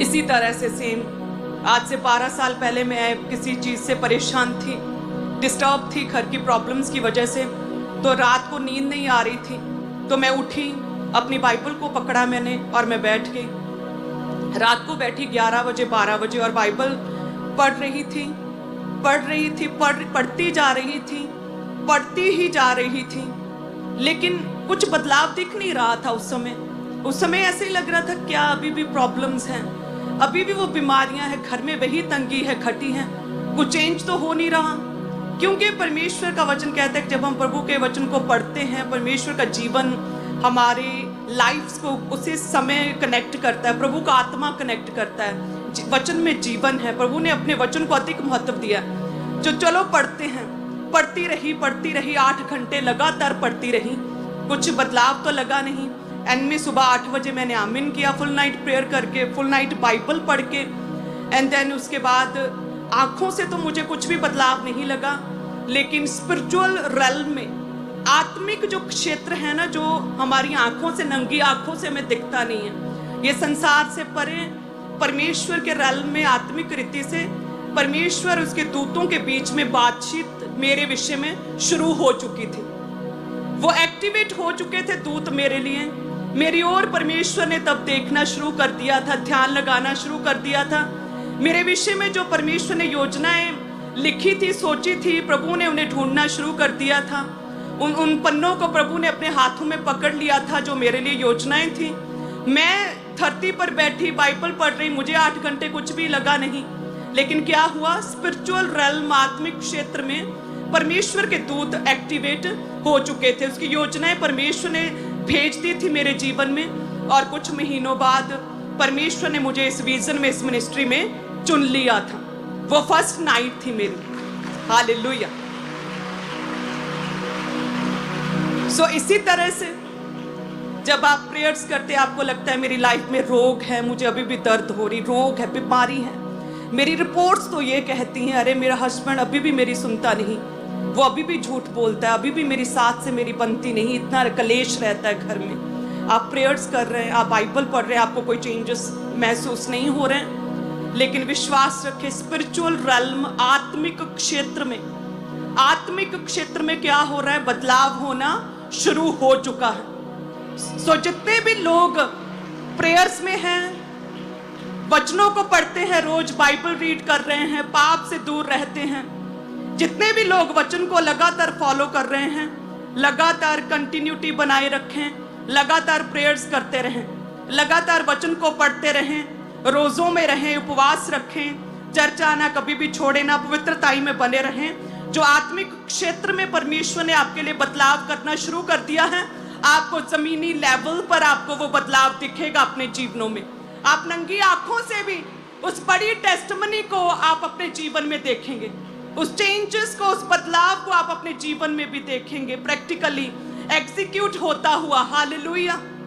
इसी तरह से सेम आज से 12 साल पहले मैं किसी चीज़ से परेशान थी, डिस्टर्ब थी घर की प्रॉब्लम्स की वजह से। तो रात को नींद नहीं आ रही थी, तो मैं उठी, अपनी बाइबल को पकड़ा मैंने और मैं बैठ गई। रात को बैठी 11 बजे 12 बजे और बाइबल पढ़ रही थी, पढ़ती जा रही थी, पढ़ती ही जा रही थी, लेकिन कुछ बदलाव दिख नहीं रहा था। उस समय ऐसे ही लग रहा था क्या अभी भी प्रॉब्लम्स हैं, अभी भी वो बीमारियां हैं, घर में वही तंगी है, खटी है, कुछ चेंज तो हो नहीं रहा। क्योंकि परमेश्वर का वचन कहता है कि जब हम प्रभु के वचन को पढ़ते हैं, परमेश्वर का जीवन हमारे लाइफ्स को उसी समय कनेक्ट करता है, प्रभु का आत्मा कनेक्ट करता है। वचन में जीवन है, प्रभु ने अपने वचन को अधिक महत्व दिया। जो चलो पढ़ते हैं, पढ़ती रही 8 घंटे लगातार पढ़ती रही, कुछ बदलाव तो लगा नहीं। एंड में सुबह 8 बजे मैंने आमीन किया, फुल नाइट प्रेयर करके, फुल नाइट बाइबल पढ़ के। एंड देन उसके बाद आंखों से तो मुझे कुछ भी बदलाव नहीं लगा, लेकिन स्पिरिचुअल रेल्म में, आत्मिक जो क्षेत्र है ना, जो हमारी आंखों से, नंगी आंखों से हमें दिखता नहीं है, ये संसार से परे परमेश्वर के रेल्म में आत्मिक रीति से परमेश्वर उसके दूतों के बीच में बातचीत मेरे विषय में शुरू हो चुकी थी। वो एक्टिवेट हो चुके थे दूत मेरे लिए, मेरी ओर परमेश्वर ने तब देखना शुरू कर दिया था, ध्यान लगाना शुरू कर दिया था। मेरे विषय में जो परमेश्वर ने योजनाएं लिखी थी, सोची थी, प्रभु ने उन्हें ढूंढना शुरू कर दिया था। उन पन्नों को प्रभु ने अपने हाथों में पकड़ लिया था जो मेरे लिए योजनाएं थी। मैं धरती पर बैठी बाइबल पढ़ रही, मुझे 8 घंटे कुछ भी लगा नहीं, लेकिन क्या हुआ, स्पिरिचुअल रेल्म, आत्मिक क्षेत्र में परमेश्वर के दूत एक्टिवेट हो चुके थे। उसकी योजनाएं परमेश्वर ने भेज दी थी मेरे जीवन में, और कुछ महीनों बाद परमेश्वर ने मुझे इस विजन में, इस मिनिस्ट्री में चुन लिया था। वो फर्स्ट नाइट थी मेरी। हालेलुया। सो इसी तरह से जब आप प्रेयर्स करते, आपको लगता है मेरी लाइफ में रोग है, मुझे अभी भी दर्द हो रही, रोग है, बीमारी है, मेरी रिपोर्ट्स तो ये कहती हैं, अरे मेरा हस्बैंड अभी भी मेरी सुनता नहीं, वो अभी भी झूठ बोलता है, अभी भी मेरी साथ से मेरी बनती नहीं, इतना कलेश रहता है घर में। आप प्रेयर्स कर रहे हैं, आप बाइबल पढ़ रहे हैं, आपको कोई चेंजेस महसूस नहीं हो रहे हैं, लेकिन विश्वास रखें, स्पिरिचुअल रेल्म, आत्मिक क्षेत्र में क्या हो रहा है, बदलाव होना शुरू हो चुका है। सो जितने भी लोग प्रेयर्स में हैं, वचनों को पढ़ते हैं, रोज बाइबल रीड कर रहे हैं, पाप से दूर रहते हैं, जितने भी लोग वचन को लगातार फॉलो कर रहे हैं, लगातार कंटिन्यूटी बनाए रखें, लगातार प्रेयर्स करते रहें, लगातार वचन को पढ़ते रहें, रोजों में रहें, उपवास रखें, चर्च आना कभी भी छोड़े ना, पवित्रताई में बने रहें। जो आत्मिक क्षेत्र में परमेश्वर ने आपके लिए बदलाव करना शुरू कर दिया है, आपको जमीनी लेवल पर आपको वो बदलाव दिखेगा अपने जीवनों में। आप नंगी आंखों से भी उस बड़ी टेस्टिमनी को आप अपने जीवन में देखेंगे, उस चेंजेस को, उस बदलाव को आप अपने जीवन में भी देखेंगे, प्रैक्टिकली एग्जीक्यूट होता हुआ। हालेलुया।